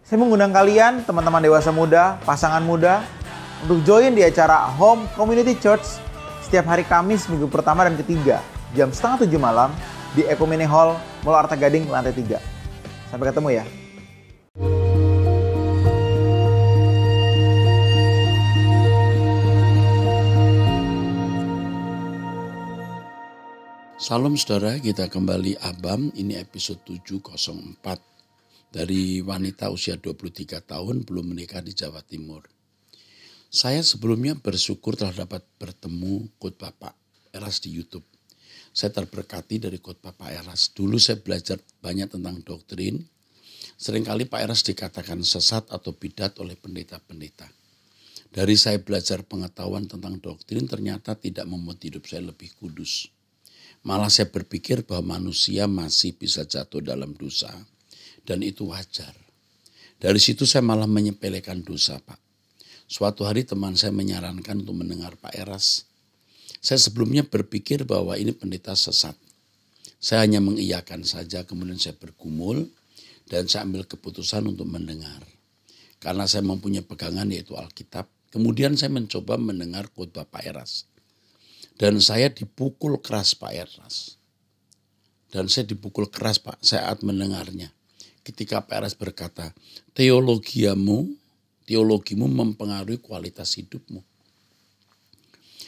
Saya mengundang kalian, teman-teman dewasa muda, pasangan muda, untuk join di acara Home Community Church setiap hari Kamis minggu pertama dan ketiga, jam 6:30 malam di Ekumene Hall, Mall Arta Gading, lantai 3. Sampai ketemu ya. Salam saudara, kita kembali Abam, ini episode 704 dari wanita usia 23 tahun belum menikah di Jawa Timur. Saya sebelumnya bersyukur telah dapat bertemu khotbah Pak Eras di YouTube. Saya terberkati dari khotbah Pak Eras. Dulu saya belajar banyak tentang doktrin. Seringkali Pak Eras dikatakan sesat atau bidat oleh pendeta-pendeta. Dari saya belajar pengetahuan tentang doktrin ternyata tidak membuat hidup saya lebih kudus. Malah saya berpikir bahwa manusia masih bisa jatuh dalam dosa dan itu wajar. Dari situ saya malah menyepelekan dosa, Pak. Suatu hari teman saya menyarankan untuk mendengar Pak Eras. Saya sebelumnya berpikir bahwa ini pendeta sesat. Saya hanya mengiyakan saja, kemudian saya bergumul dan saya ambil keputusan untuk mendengar. Karena saya mempunyai pegangan yaitu Alkitab. Kemudian saya mencoba mendengar khotbah Pak Eras. Dan saya dipukul keras Pak Eras. Dan saya dipukul keras Pak saat mendengarnya. Ketika Pak Eras berkata, teologimu mempengaruhi kualitas hidupmu.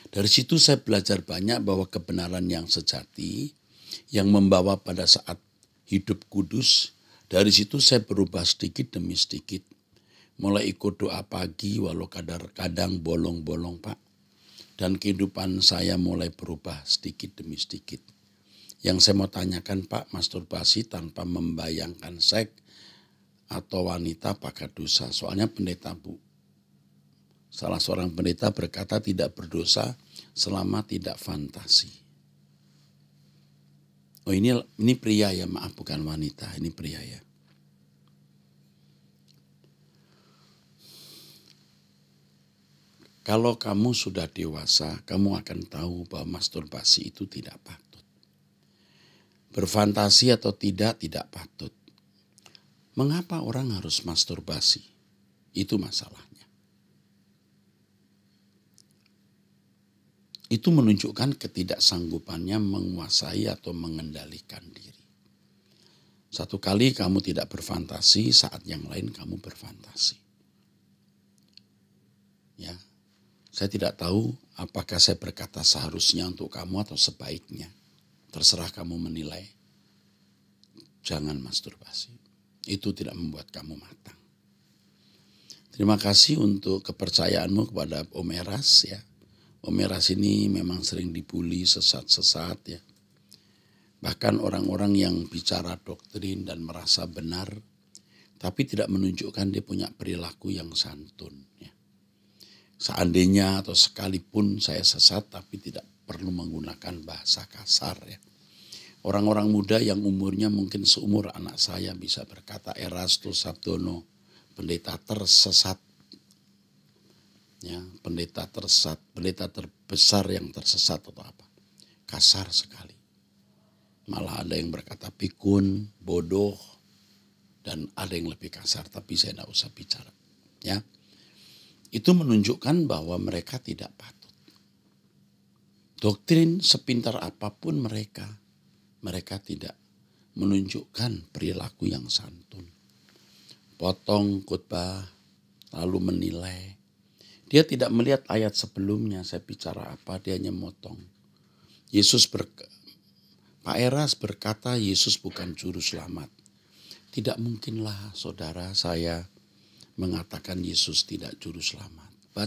Dari situ saya belajar banyak bahwa kebenaran yang sejati, yang membawa pada saat hidup kudus, dari situ saya berubah sedikit demi sedikit. Mulai ikut doa pagi walau kadang bolong-bolong Pak. Dan kehidupan saya mulai berubah sedikit demi sedikit. Yang saya mau tanyakan Pak, masturbasi tanpa membayangkan seks atau wanita apakah dosa? Soalnya pendeta Bu, salah seorang pendeta berkata tidak berdosa selama tidak fantasi. Oh ini pria ya, maaf bukan wanita, ini pria ya. Kalau kamu sudah dewasa, kamu akan tahu bahwa masturbasi itu tidak patut. Berfantasi atau tidak patut. Mengapa orang harus masturbasi? Itu masalahnya. Itu menunjukkan ketidaksanggupannya menguasai atau mengendalikan diri. Satu kali kamu tidak berfantasi, saat yang lain kamu berfantasi. Ya. Saya tidak tahu apakah saya berkata seharusnya untuk kamu atau sebaiknya. Terserah kamu menilai. Jangan masturbasi. Itu tidak membuat kamu matang. Terima kasih untuk kepercayaanmu kepada Om Eras ya. Om Eras ini memang sering dibully sesat-sesat ya. Bahkan orang-orang yang bicara doktrin dan merasa benar. Tapi tidak menunjukkan dia punya perilaku yang santun ya. Seandainya atau sekalipun saya sesat tapi tidak perlu menggunakan bahasa kasar ya. Orang-orang muda yang umurnya mungkin seumur anak saya bisa berkata Erastus Sabdono, pendeta tersesat. Ya, pendeta tersesat, pendeta terbesar yang tersesat atau apa. Kasar sekali. Malah ada yang berkata pikun, bodoh, dan ada yang lebih kasar tapi saya tidak usah bicara. Ya. Itu menunjukkan bahwa mereka tidak patut. Doktrin sepintar apapun mereka tidak menunjukkan perilaku yang santun. Potong khotbah, lalu menilai. Dia tidak melihat ayat sebelumnya, saya bicara apa, dia hanya motong. Pak Eras berkata Yesus bukan juru selamat. Tidak mungkinlah saudara saya mengatakan Yesus tidak juru selamat.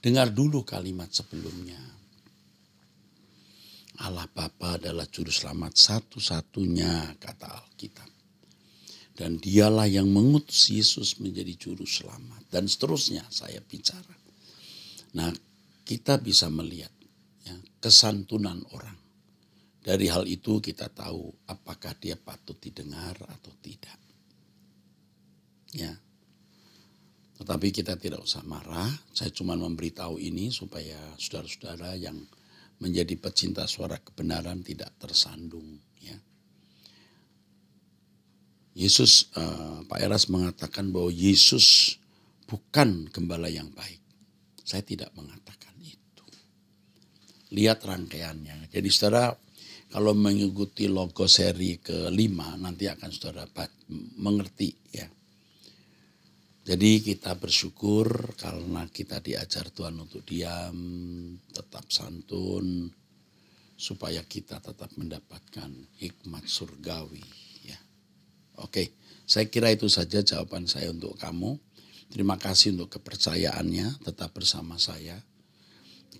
Dengar dulu kalimat sebelumnya. Allah Bapa adalah juru selamat satu-satunya kata Alkitab. Dan dialah yang mengutus Yesus menjadi juru selamat. Dan seterusnya saya bicara. Nah kita bisa melihat ya, kesantunan orang. Dari hal itu kita tahu apakah dia patut didengar atau tidak. Ya. Tetapi kita tidak usah marah, saya cuma memberitahu ini supaya saudara-saudara yang menjadi pecinta suara kebenaran tidak tersandung. Ya. Pak Eras mengatakan bahwa Yesus bukan gembala yang baik. Saya tidak mengatakan itu. Lihat rangkaiannya. Jadi saudara, kalau mengikuti logo seri ke-5 nanti akan saudara mengerti ya. Jadi kita bersyukur karena kita diajar Tuhan untuk diam, tetap santun, supaya kita tetap mendapatkan hikmat surgawi. Ya. Oke, saya kira itu saja jawaban saya untuk kamu. Terima kasih untuk kepercayaannya, tetap bersama saya.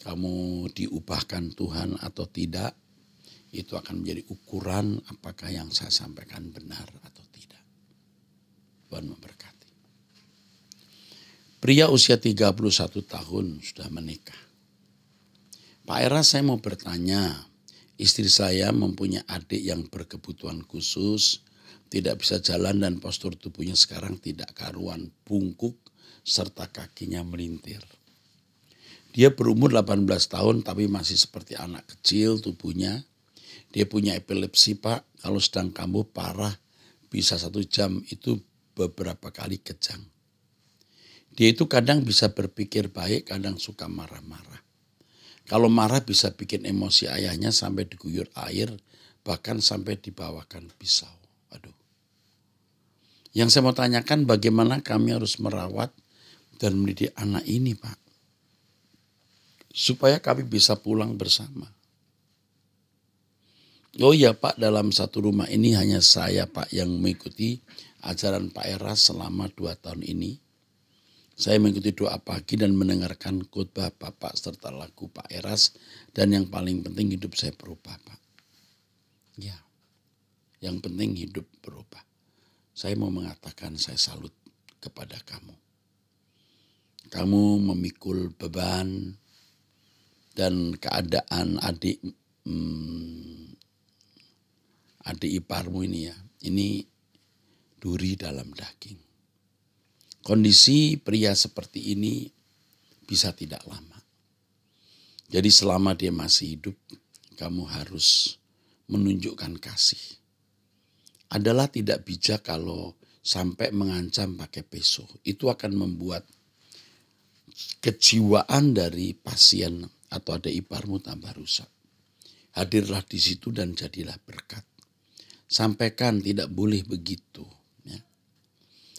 Kamu diubahkan Tuhan atau tidak, itu akan menjadi ukuran apakah yang saya sampaikan benar atau tidak. Tuhan memberkati. Pria usia 31 tahun sudah menikah. Pak Eras, saya mau bertanya, istri saya mempunyai adik yang berkebutuhan khusus, tidak bisa jalan dan postur tubuhnya sekarang tidak karuan, bungkuk serta kakinya melintir. Dia berumur 18 tahun tapi masih seperti anak kecil tubuhnya. Dia punya epilepsi Pak, kalau sedang kambuh parah bisa 1 jam itu beberapa kali kejang. Dia itu kadang bisa berpikir baik, kadang suka marah-marah. Kalau marah bisa bikin emosi ayahnya sampai diguyur air, bahkan sampai dibawakan pisau. Aduh. Yang saya mau tanyakan bagaimana kami harus merawat dan mendidik anak ini Pak. Supaya kami bisa pulang bersama. Oh iya Pak, dalam satu rumah ini hanya saya Pak yang mengikuti ajaran Pak Eras selama 2 tahun ini. Saya mengikuti doa pagi dan mendengarkan khotbah Bapak serta lagu Pak Eras. Dan yang paling penting hidup saya berubah Pak. Ya, yang penting hidup berubah. Saya mau mengatakan saya salut kepada kamu. Kamu memikul beban dan keadaan adik iparmu ini ya. Ini duri dalam daging. Kondisi pria seperti ini bisa tidak lama. Jadi selama dia masih hidup, kamu harus menunjukkan kasih. Adalah tidak bijak kalau sampai mengancam pakai pisau. Itu akan membuat kejiwaan dari pasien atau adik iparmu tambah rusak. Hadirlah di situ dan jadilah berkat. Sampaikan tidak boleh begitu.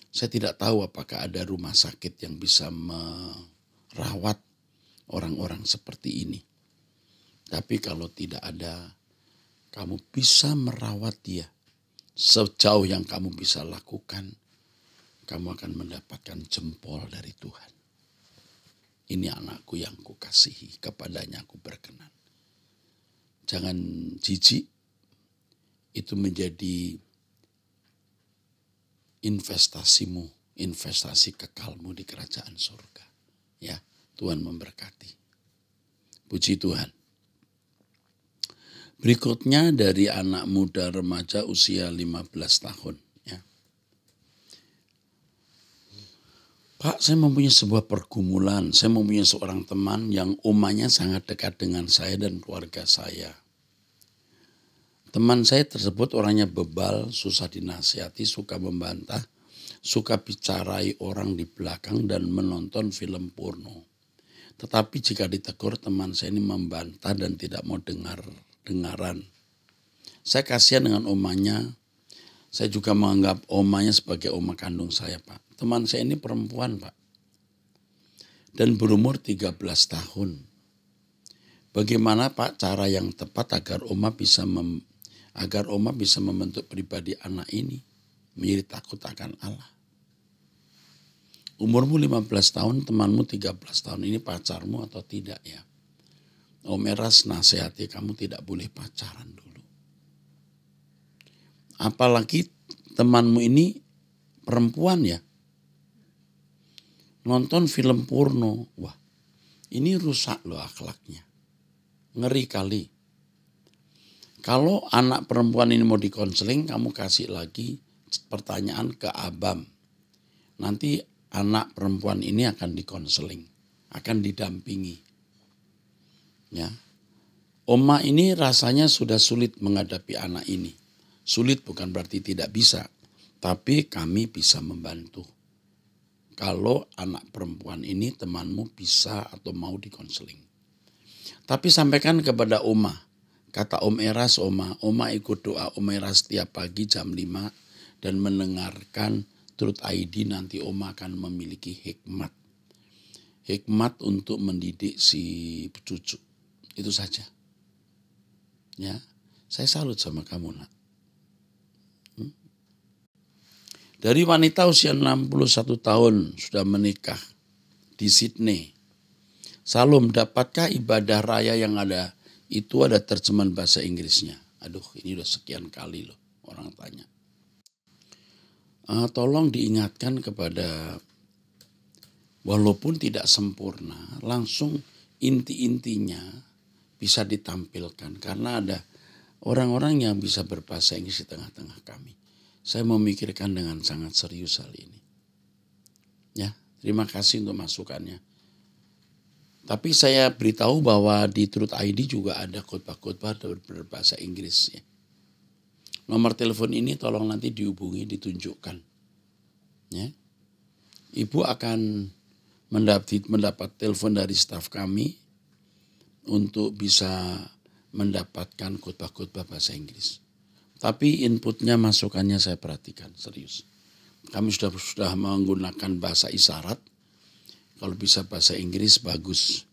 Saya tidak tahu apakah ada rumah sakit yang bisa merawat orang-orang seperti ini. Tapi kalau tidak ada, kamu bisa merawat dia. Sejauh yang kamu bisa lakukan, kamu akan mendapatkan jempol dari Tuhan. Ini anakku yang kukasihi, kepadanya aku berkenan. Jangan jijik, itu menjadi investasi kekalmu di kerajaan surga. Ya, Tuhan memberkati. Puji Tuhan. Berikutnya dari anak muda remaja usia 15 tahun. Ya. Pak, saya mempunyai sebuah pergumulan. Saya mempunyai seorang teman yang umahnya sangat dekat dengan saya dan keluarga saya. Teman saya tersebut orangnya bebal, susah dinasihati, suka membantah, suka bicarai orang di belakang dan menonton film porno. Tetapi jika ditegur teman saya ini membantah dan tidak mau dengaran. Saya kasihan dengan omanya. Saya juga menganggap omanya sebagai oma kandung saya Pak. Teman saya ini perempuan Pak. Dan berumur 13 tahun. Bagaimana Pak cara yang tepat agar oma bisa membentuk pribadi anak ini menjadi takut akan Allah. Umurmu 15 tahun, temanmu 13 tahun, ini pacarmu atau tidak ya? Om Eras nasihati kamu tidak boleh pacaran dulu. Apalagi temanmu ini perempuan ya. Nonton film porno, wah ini rusak loh akhlaknya. Ngeri kali. Kalau anak perempuan ini mau dikonseling, kamu kasih lagi pertanyaan ke abam. Nanti anak perempuan ini akan dikonseling, akan didampingi. Ya. Oma ini rasanya sudah sulit menghadapi anak ini. Sulit bukan berarti tidak bisa, Tapi kami bisa membantu. Kalau anak perempuan ini temanmu bisa atau mau dikonseling. Tapi sampaikan kepada Oma. Kata Om Eras, Oma ikut doa Om Eras setiap pagi jam 5 dan mendengarkan Truth ID, nanti Oma akan memiliki hikmat. Hikmat untuk mendidik si cucu. Itu saja. Ya, saya salut sama kamu, Nak. Dari wanita usia 61 tahun sudah menikah di Sydney. Salam, dapatkah ibadah raya yang ada itu ada terjemahan bahasa Inggrisnya? Aduh, ini udah sekian kali loh orang tanya. Tolong diingatkan kepada, walaupun tidak sempurna, langsung inti-intinya bisa ditampilkan. Karena ada orang-orang yang bisa berbahasa Inggris di tengah-tengah kami. Saya memikirkan dengan sangat serius hal ini. Ya, terima kasih untuk masukannya. Tapi saya beritahu bahwa di Truth ID juga ada khotbah-khotbah berbahasa Inggris. Ya. Nomor telepon ini tolong nanti dihubungi, ditunjukkan. Ya. Ibu akan mendapat telepon dari staf kami untuk bisa mendapatkan khotbah-khotbah bahasa Inggris. Tapi inputnya, masukannya saya perhatikan serius. Kami sudah menggunakan bahasa isyarat. Kalau bisa bahasa Inggris bagus.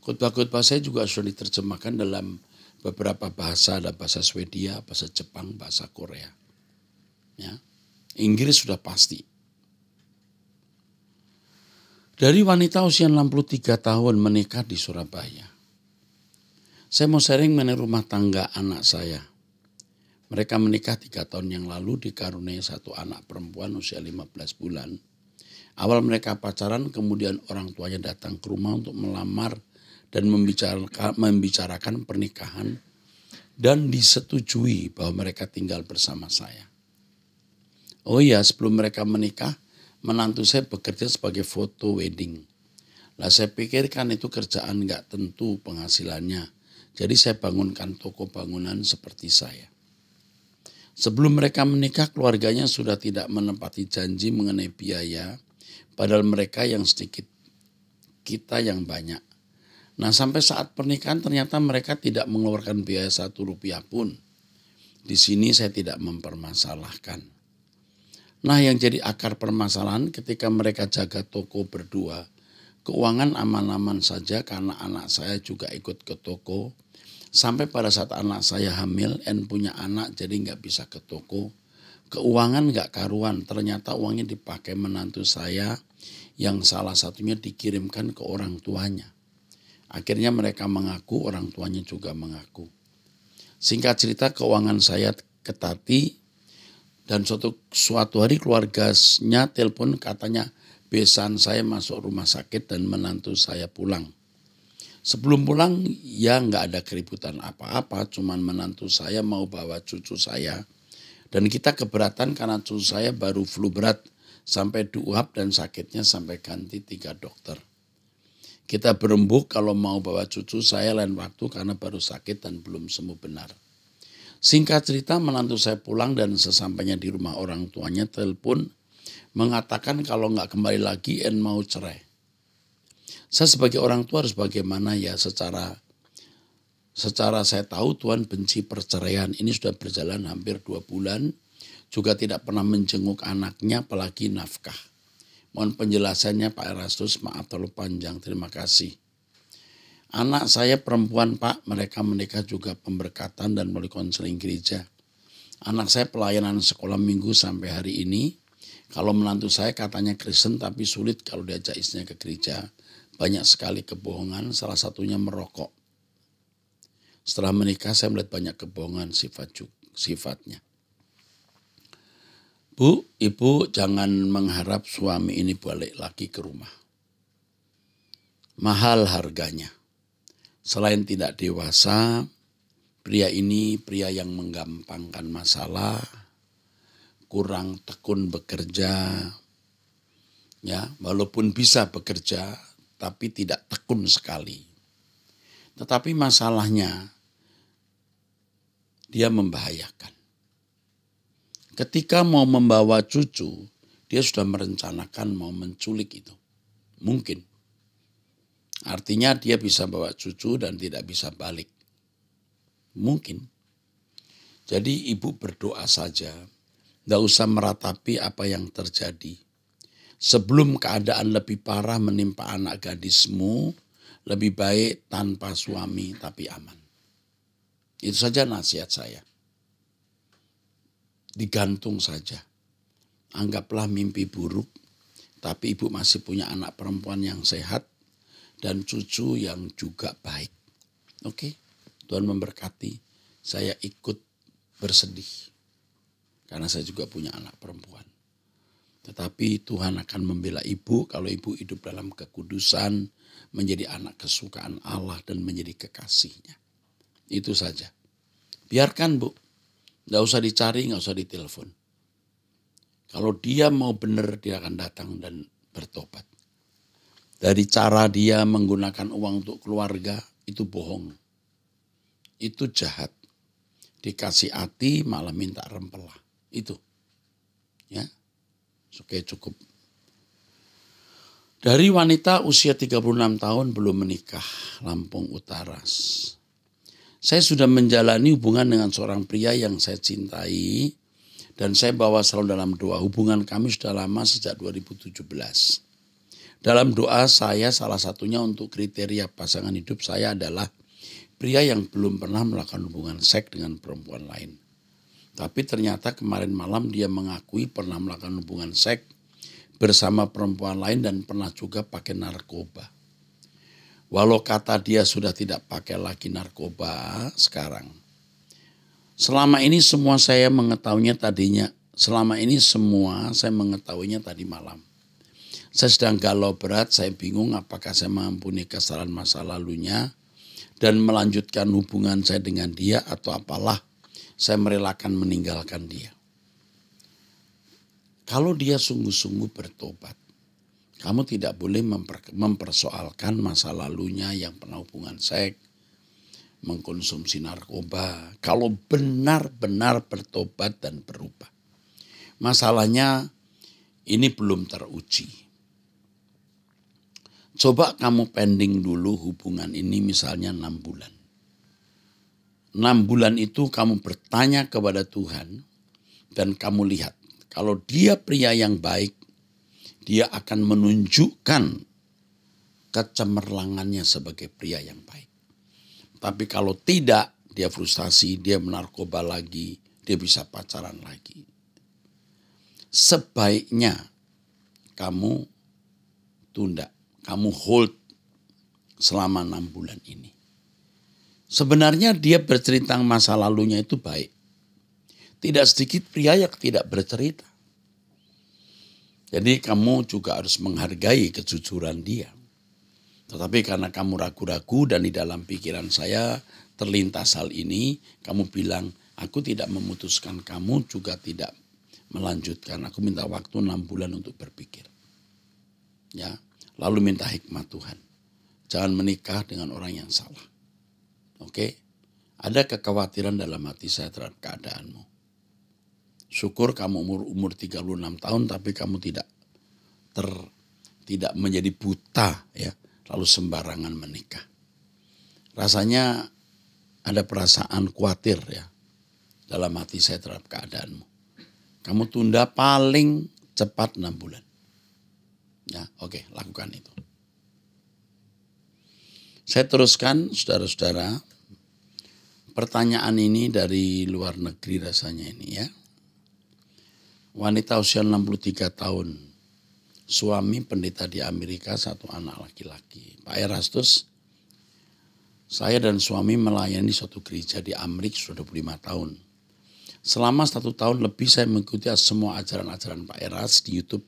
Khotbah-khotbah saya juga sudah diterjemahkan dalam beberapa bahasa. Ada bahasa Swedia, bahasa Jepang, bahasa Korea. Ya. Inggris sudah pasti. Dari wanita usia 63 tahun menikah di Surabaya. Saya mau sharing mengenai rumah tangga anak saya. Mereka menikah 3 tahun yang lalu, dikaruniai 1 anak perempuan usia 15 bulan. Awal mereka pacaran, kemudian orang tuanya datang ke rumah untuk melamar dan membicarakan pernikahan. Dan disetujui bahwa mereka tinggal bersama saya. Oh iya, sebelum mereka menikah, menantu saya bekerja sebagai foto wedding. Lah saya pikirkan itu kerjaan gak tentu penghasilannya. Jadi saya bangunkan toko bangunan seperti saya. Sebelum mereka menikah, keluarganya sudah tidak menepati janji mengenai biaya, padahal mereka yang sedikit, kita yang banyak. Nah, sampai saat pernikahan ternyata mereka tidak mengeluarkan biaya 1 rupiah pun. Di sini saya tidak mempermasalahkan. Nah, yang jadi akar permasalahan ketika mereka jaga toko berdua, keuangan aman-aman saja karena anak saya juga ikut ke toko. Sampai pada saat anak saya hamil dan punya anak jadi nggak bisa ke toko. Keuangan nggak karuan, ternyata uangnya dipakai menantu saya yang salah satunya dikirimkan ke orang tuanya. Akhirnya mereka mengaku, orang tuanya juga mengaku. Singkat cerita, keuangan saya ketati dan suatu hari keluarganya telepon katanya besan saya masuk rumah sakit dan menantu saya pulang. Sebelum pulang ya nggak ada keributan apa-apa, cuman menantu saya mau bawa cucu saya. Dan kita keberatan karena cucu saya baru flu berat sampai diuap dan sakitnya sampai ganti 3 dokter. Kita berembuk kalau mau bawa cucu saya lain waktu karena baru sakit dan belum sembuh benar. Singkat cerita, menantu saya pulang dan sesampainya di rumah orang tuanya telepon mengatakan kalau nggak kembali lagi mau cerai. Saya sebagai orang tua harus bagaimana ya, secara saya tahu Tuhan benci perceraian. Ini sudah berjalan hampir 2 bulan. Juga tidak pernah menjenguk anaknya apalagi nafkah. Mohon penjelasannya Pak Erastus, maaf terlalu panjang, terima kasih. Anak saya perempuan Pak, mereka menikah juga pemberkatan dan melalui konseling gereja. Anak saya pelayanan sekolah minggu sampai hari ini. Kalau menantu saya katanya Kristen tapi sulit kalau diajak istrinya ke gereja. Banyak sekali kebohongan, salah satunya merokok. Setelah menikah saya melihat banyak kebohongan sifatnya. Bu, ibu jangan mengharap suami ini balik lagi ke rumah. Mahal harganya. Selain tidak dewasa, pria ini pria yang menggampangkan masalah, kurang tekun bekerja. Ya, walaupun bisa bekerja, tapi tidak tekun sekali. Tetapi masalahnya, dia membahayakan. Ketika mau membawa cucu, dia sudah merencanakan mau menculik itu. Mungkin. Artinya dia bisa bawa cucu dan tidak bisa balik. Mungkin. Jadi ibu berdoa saja. Tidak usah meratapi apa yang terjadi. Sebelum keadaan lebih parah menimpa anak gadismu, lebih baik tanpa suami tapi aman. Itu saja nasihat saya. Digantung saja. Anggaplah mimpi buruk, tapi ibu masih punya anak perempuan yang sehat dan cucu yang juga baik. Oke, Tuhan memberkati. Saya ikut bersedih karena saya juga punya anak perempuan. Tetapi Tuhan akan membela ibu kalau ibu hidup dalam kekudusan, menjadi anak kesukaan Allah dan menjadi kekasihnya. Itu saja. Biarkan Bu, nggak usah dicari, nggak usah ditelepon. Kalau dia mau benar, dia akan datang dan bertobat. Dari cara dia menggunakan uang untuk keluarga, itu bohong. Itu jahat. Dikasih hati malah minta rempelah. Itu. Ya. Oke, cukup. Dari wanita usia 36 tahun belum menikah, Lampung Utara. Saya sudah menjalani hubungan dengan seorang pria yang saya cintai dan saya bawa selalu dalam doa. Hubungan kami sudah lama sejak 2017. Dalam doa saya salah satunya untuk kriteria pasangan hidup saya adalah pria yang belum pernah melakukan hubungan seks dengan perempuan lain. Tapi ternyata kemarin malam dia mengakui pernah melakukan hubungan seks bersama perempuan lain dan pernah juga pakai narkoba. Walau kata dia sudah tidak pakai lagi narkoba sekarang. Selama ini semua saya mengetahuinya tadi malam. Saya sedang galau berat, saya bingung apakah saya mengampuni kesalahan masa lalunya dan melanjutkan hubungan saya dengan dia atau apalah. Saya merelakan meninggalkan dia. Kalau dia sungguh-sungguh bertobat, kamu tidak boleh mempersoalkan masa lalunya yang pernah hubungan seks, mengkonsumsi narkoba. Kalau benar-benar bertobat dan berubah. Masalahnya ini belum teruji. Coba kamu pending dulu hubungan ini misalnya 6 bulan. 6 bulan itu kamu bertanya kepada Tuhan dan kamu lihat. Kalau dia pria yang baik, dia akan menunjukkan kecemerlangannya sebagai pria yang baik. Tapi kalau tidak, dia frustasi, dia menarkoba lagi, dia bisa pacaran lagi. Sebaiknya kamu tunda, kamu hold selama 6 bulan ini. Sebenarnya dia bercerita masa lalunya itu baik. Tidak sedikit pria yang tidak bercerita. Jadi kamu juga harus menghargai kejujuran dia. Tetapi karena kamu ragu-ragu dan di dalam pikiran saya terlintas hal ini, kamu bilang, aku tidak memutuskan, kamu juga tidak melanjutkan. Aku minta waktu 6 bulan untuk berpikir. Ya, lalu minta hikmat Tuhan. Jangan menikah dengan orang yang salah. Oke, ada kekhawatiran dalam hati saya terhadap keadaanmu. Syukur kamu umur 36 tahun tapi kamu tidak menjadi buta ya, lalu sembarangan menikah. Rasanya ada perasaan khawatir ya dalam hati saya terhadap keadaanmu. Kamu tunda paling cepat 6 bulan. Ya, oke, lakukan itu. Saya teruskan saudara-saudara. Pertanyaan ini dari luar negeri rasanya ini ya. Wanita usia 63 tahun. Suami pendeta di Amerika, 1 anak laki-laki. Pak Erastus, saya dan suami melayani suatu gereja di Amerika sudah 25 tahun. Selama 1 tahun lebih saya mengikuti semua ajaran-ajaran Pak Eras di YouTube.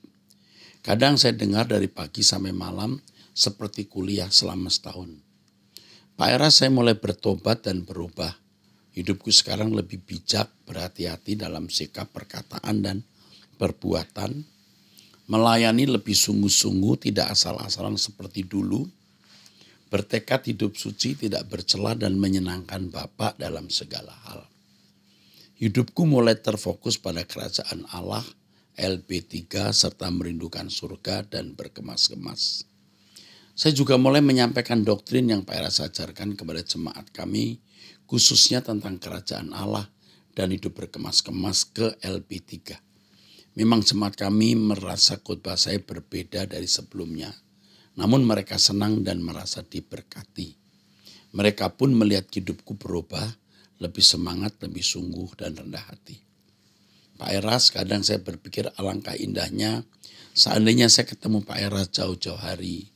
Kadang saya dengar dari pagi sampai malam seperti kuliah selama setahun. Pak Eras, saya mulai bertobat dan berubah. Hidupku sekarang lebih bijak, berhati-hati dalam sikap, perkataan, dan perbuatan. Melayani lebih sungguh-sungguh, tidak asal-asalan seperti dulu. Bertekad hidup suci, tidak bercela dan menyenangkan Bapa dalam segala hal. Hidupku mulai terfokus pada kerajaan Allah, LP3, serta merindukan surga dan berkemas-kemas. Saya juga mulai menyampaikan doktrin yang Pak Eras ajarkan kepada jemaat kami, khususnya tentang kerajaan Allah dan hidup berkemas-kemas ke LP3. Memang jemaat kami merasa khotbah saya berbeda dari sebelumnya, namun mereka senang dan merasa diberkati. Mereka pun melihat hidupku berubah, lebih semangat, lebih sungguh dan rendah hati. Pak Eras, kadang saya berpikir alangkah indahnya seandainya saya ketemu Pak Eras jauh-jauh hari.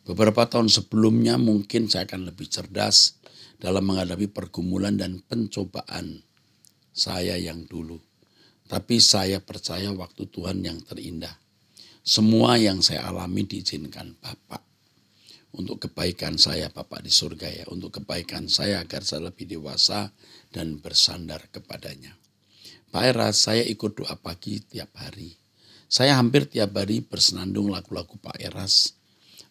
Beberapa tahun sebelumnya mungkin saya akan lebih cerdas dalam menghadapi pergumulan dan pencobaan saya yang dulu. Tapi saya percaya waktu Tuhan yang terindah. Semua yang saya alami diizinkan Bapak. Untuk kebaikan saya Bapak di surga ya. Untuk kebaikan saya agar saya lebih dewasa dan bersandar kepadanya. Pak Eras, saya ikut doa pagi tiap hari. Saya hampir tiap hari bersenandung lagu-lagu Pak Eras.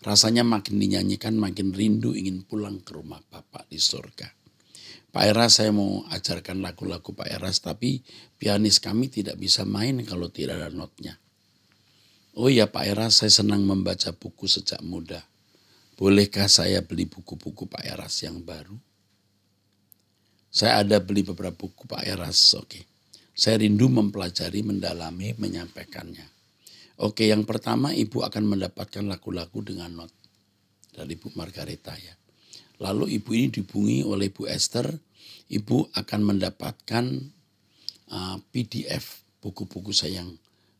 Rasanya makin dinyanyikan makin rindu ingin pulang ke rumah Bapak di surga. Pak Eras, saya mau ajarkan lagu-lagu Pak Eras, tapi pianis kami tidak bisa main kalau tidak ada notnya. Oh ya Pak Eras, saya senang membaca buku sejak muda. Bolehkah saya beli buku-buku Pak Eras yang baru? Saya ada beli beberapa buku Pak Eras, oke. Saya rindu mempelajari, mendalami, menyampaikannya. Oke, yang pertama Ibu akan mendapatkan lagu-lagu dengan not dari Ibu Margareta ya. Lalu Ibu ini dihubungi oleh Ibu Esther, Ibu akan mendapatkan PDF buku-buku saya yang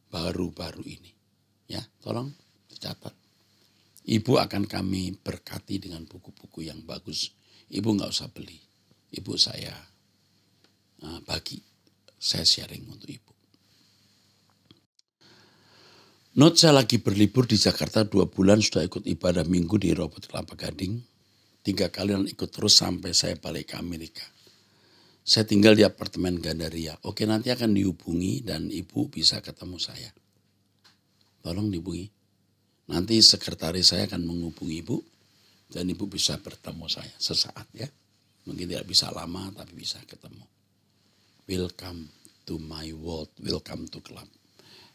baru-baru ini. Ya, tolong dicatat. Ibu akan kami berkati dengan buku-buku yang bagus. Ibu nggak usah beli. Ibu saya bagi. Saya sharing untuk Ibu. Not saya lagi berlibur di Jakarta 2 bulan, sudah ikut ibadah minggu di Rehoboth Kelapa Gading. 3 kali dan ikut terus sampai saya balik ke Amerika. Saya tinggal di apartemen Gandaria. Oke, nanti akan dihubungi dan Ibu bisa ketemu saya. Tolong dihubungi. Nanti sekretaris saya akan menghubungi Ibu dan Ibu bisa bertemu saya sesaat ya. Mungkin tidak bisa lama tapi bisa ketemu. Welcome to my world, welcome to club.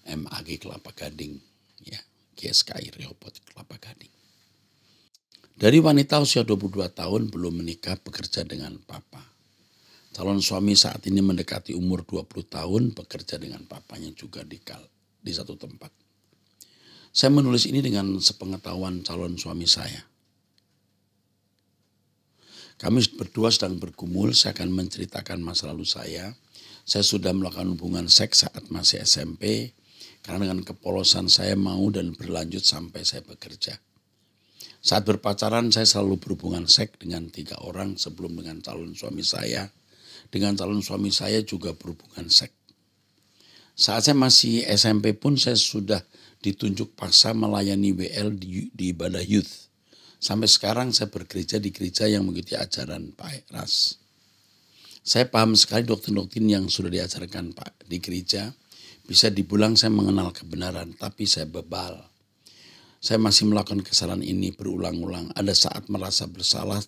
MAG Kelapa Gading ya, GSKI Rehoboth Kelapa Gading. Dari wanita usia 22 tahun belum menikah bekerja dengan papa. Calon suami saat ini mendekati umur 20 tahun bekerja dengan papanya juga di satu tempat. Saya menulis ini dengan sepengetahuan calon suami saya. Kami berdua sedang bergumul, saya akan menceritakan masa lalu saya. Saya sudah melakukan hubungan seks saat masih SMP, karena dengan kepolosan saya mau dan berlanjut sampai saya bekerja. Saat berpacaran saya selalu berhubungan seks dengan 3 orang sebelum dengan calon suami saya. Dengan calon suami saya juga berhubungan seks. Saat saya masih SMP pun saya sudah ditunjuk paksa melayani WL di ibadah youth. Sampai sekarang saya bergereja di gereja yang mengikuti ajaran Pak Eras. Saya paham sekali doktrin-doktrin yang sudah diajarkan Pak di gereja. Bisa dibilang saya mengenal kebenaran, tapi saya bebal. Saya masih melakukan kesalahan ini berulang-ulang. Ada saat merasa bersalah,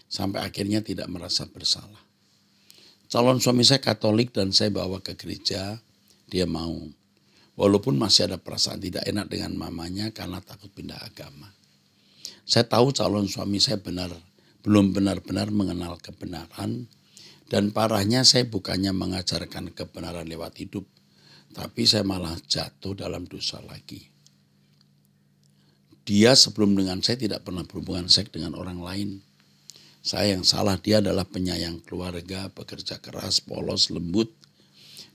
sampai akhirnya tidak merasa bersalah. Calon suami saya Katolik dan saya bawa ke gereja, dia mau. Walaupun masih ada perasaan tidak enak dengan mamanya karena takut pindah agama. Saya tahu calon suami saya belum benar-benar mengenal kebenaran. Dan parahnya saya bukannya mengajarkan kebenaran lewat hidup. Tapi saya malah jatuh dalam dosa lagi. Dia sebelum dengan saya tidak pernah berhubungan seks dengan orang lain. Saya yang salah, dia adalah penyayang keluarga, bekerja keras, polos, lembut.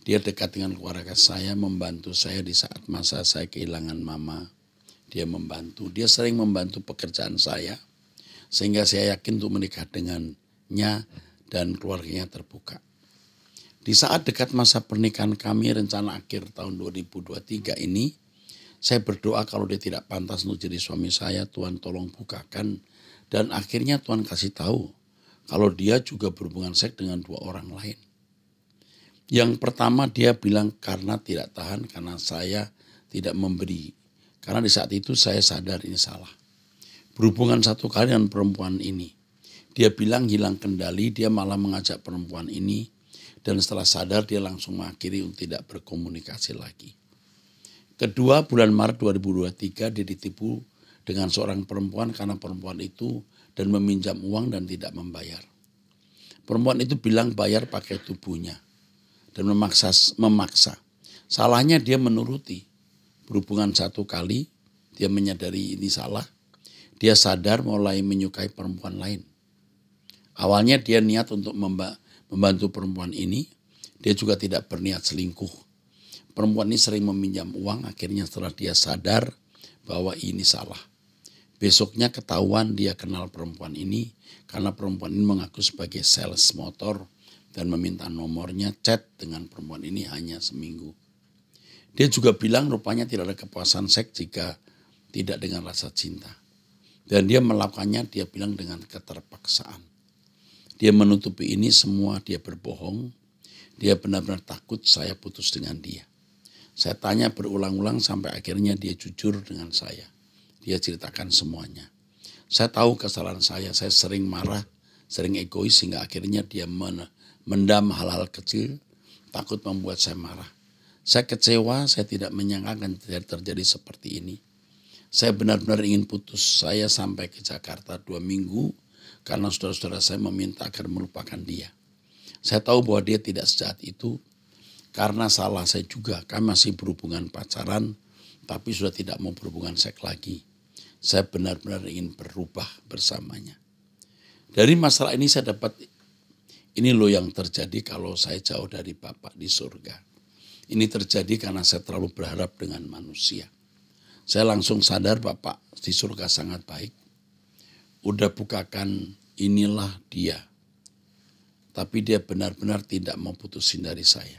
Dia dekat dengan keluarga saya, membantu saya di saat masa saya kehilangan mama. Dia membantu, dia sering membantu pekerjaan saya. Sehingga saya yakin untuk menikah dengannya dan keluarganya terbuka. Di saat dekat masa pernikahan kami, rencana akhir tahun 2023 ini, saya berdoa kalau dia tidak pantas untuk jadi suami saya, Tuhan tolong bukakan. Dan akhirnya Tuhan kasih tahu kalau dia juga berhubungan seks dengan 2 orang lain. Yang pertama dia bilang karena tidak tahan, karena saya tidak memberi. Karena di saat itu saya sadar ini salah. Berhubungan 1 kali dengan perempuan ini. Dia bilang hilang kendali, dia malah mengajak perempuan ini. Dan setelah sadar dia langsung mengakhiri untuk tidak berkomunikasi lagi. Kedua, bulan Maret 2023 dia ditipu dengan seorang perempuan karena perempuan itu dan meminjam uang dan tidak membayar. Perempuan itu bilang bayar pakai tubuhnya dan memaksa. Salahnya dia menuruti. Berhubungan 1 kali, dia menyadari ini salah. Dia sadar mulai menyukai perempuan lain. Awalnya dia niat untuk membantu perempuan ini. Dia juga tidak berniat selingkuh. Perempuan ini sering meminjam uang, akhirnya setelah dia sadar bahwa ini salah. Besoknya ketahuan dia kenal perempuan ini karena perempuan ini mengaku sebagai sales motor dan meminta nomornya, chat dengan perempuan ini hanya seminggu. Dia juga bilang rupanya tidak ada kepuasan seks jika tidak dengan rasa cinta. Dan dia melakukannya, dia bilang dengan keterpaksaan. Dia menutupi ini semua, dia berbohong. Dia benar-benar takut saya putus dengan dia. Saya tanya berulang-ulang sampai akhirnya dia jujur dengan saya. Dia ceritakan semuanya. Saya tahu kesalahan saya sering marah, sering egois sehingga akhirnya dia mendam hal-hal kecil, takut membuat saya marah. Saya kecewa, saya tidak menyangka akan terjadi seperti ini. Saya benar-benar ingin putus. Saya sampai ke Jakarta 2 minggu karena saudara-saudara saya meminta agar melupakan dia. Saya tahu bahwa dia tidak sejahat itu karena salah saya juga. Kami masih berhubungan pacaran tapi sudah tidak mau berhubungan seks lagi. Saya benar-benar ingin berubah bersamanya. Dari masalah ini saya dapat, ini loh yang terjadi kalau saya jauh dari Bapak di surga. Ini terjadi karena saya terlalu berharap dengan manusia. Saya langsung sadar Bapak di surga sangat baik. Udah bukakan, inilah dia. Tapi dia benar-benar tidak mau putusin dari saya.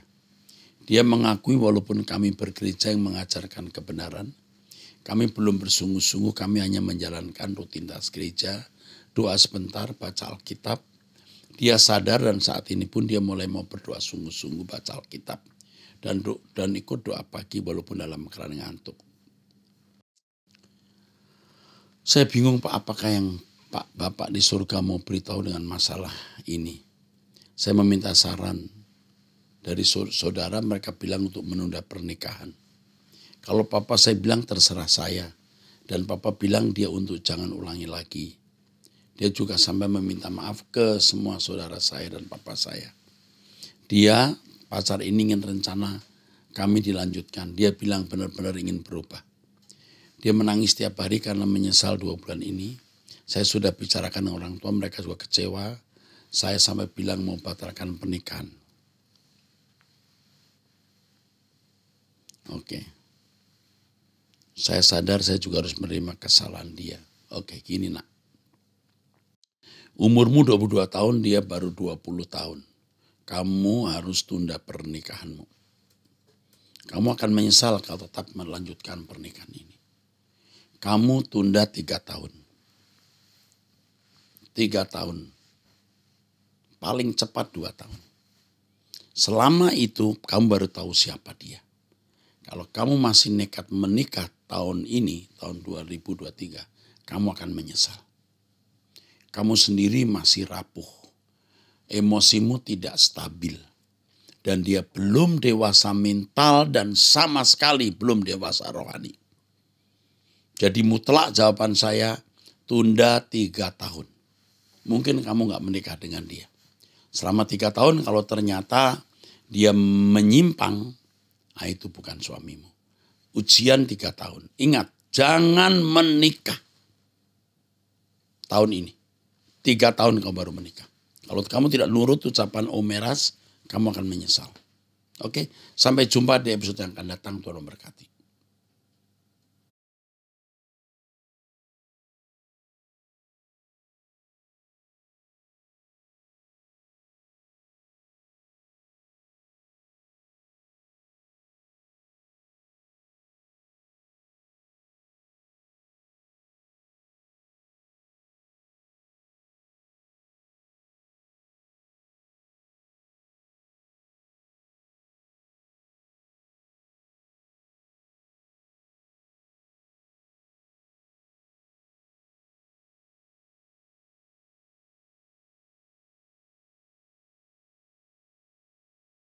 Dia mengakui walaupun kami bergereja yang mengajarkan kebenaran, kami belum bersungguh-sungguh, kami hanya menjalankan rutinitas gereja, doa sebentar, baca Alkitab. Dia sadar dan saat ini pun dia mulai mau berdoa sungguh-sungguh, baca Alkitab. Dan ikut doa pagi walaupun dalam keadaan ngantuk. Saya bingung Pak, apakah yang Pak Bapak di surga mau beritahu dengan masalah ini. Saya meminta saran dari saudara, mereka bilang untuk menunda pernikahan. Kalau Papa saya bilang terserah saya. Dan Papa bilang dia untuk jangan ulangi lagi. Dia juga sampai meminta maaf ke semua saudara saya dan Papa saya. Dia, pacar ini ingin rencana kami dilanjutkan. Dia bilang benar-benar ingin berubah. Dia menangis setiap hari karena menyesal 2 bulan ini. Saya sudah bicarakan dengan orang tua, mereka juga kecewa. Saya sampai bilang mau batalkan pernikahan. Oke. Saya sadar saya juga harus menerima kesalahan dia. Oke, gini nak. Umurmu 22 tahun, dia baru 20 tahun. Kamu harus tunda pernikahanmu. Kamu akan menyesal kalau tetap melanjutkan pernikahan ini. Kamu tunda 3 tahun. 3 tahun. Paling cepat 2 tahun. Selama itu kamu baru tahu siapa dia. Kalau kamu masih nekat menikah tahun ini, tahun 2023, kamu akan menyesal. Kamu sendiri masih rapuh. Emosimu tidak stabil. Dan dia belum dewasa mental dan sama sekali belum dewasa rohani. Jadi mutlak jawaban saya, tunda 3 tahun. Mungkin kamu gak menikah dengan dia. Selama 3 tahun kalau ternyata dia menyimpang, nah itu bukan suamimu. Ujian 3 tahun. Ingat, jangan menikah tahun ini. 3 tahun kamu baru menikah. Kalau kamu tidak nurut ucapan Om Meras, kamu akan menyesal. Oke, sampai jumpa di episode yang akan datang. Tuhan memberkati.